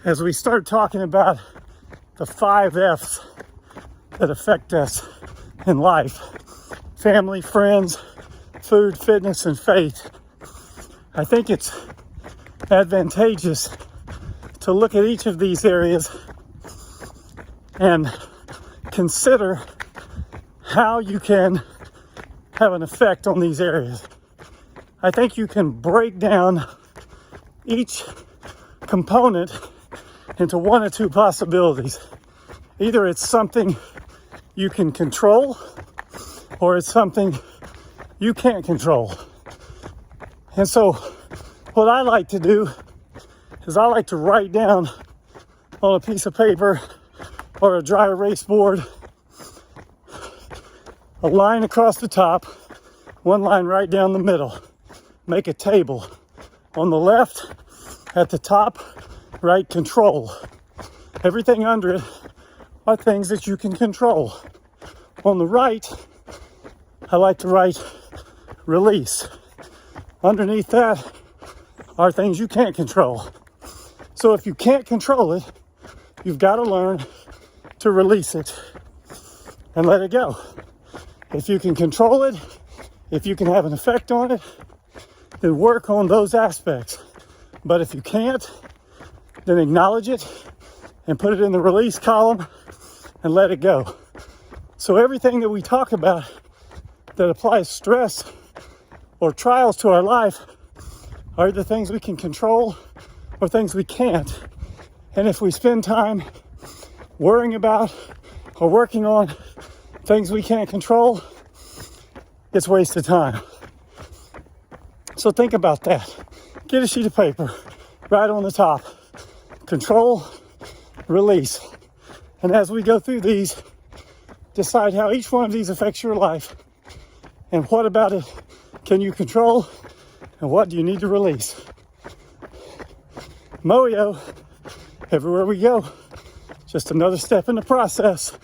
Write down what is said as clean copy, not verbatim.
as we start talking about the 5 F's that affect us in life: family, friends, food, fitness, and faith. I think it's advantageous to look at each of these areas and consider how you can have an effect on these areas. I think you can break down each component into one or two possibilities. Either it's something you can control, or it's something you can't control. And so what I like to do is I like to write down on a piece of paper or a dry erase board a line across the top, one line right down the middle. Make a table. On the left, at the top, write control. Everything under it are things that you can control. On the right, I like to write release. Underneath that are things you can't control. So if you can't control it, you've got to learn to release it and let it go. If you can control it, if you can have an effect on it, then work on those aspects. But if you can't, then acknowledge it and put it in the release column and let it go. So everything that we talk about that applies stress or trials to our life are either things we can control or things we can't. And if we spend time worrying about or working on things we can't control, it's wasted time. So think about that. Get a sheet of paper, write on the top, control, release. And as we go through these, decide how each one of these affects your life, and what about it can you control, and what do you need to release. Moyo, everywhere we go, just another step in the process.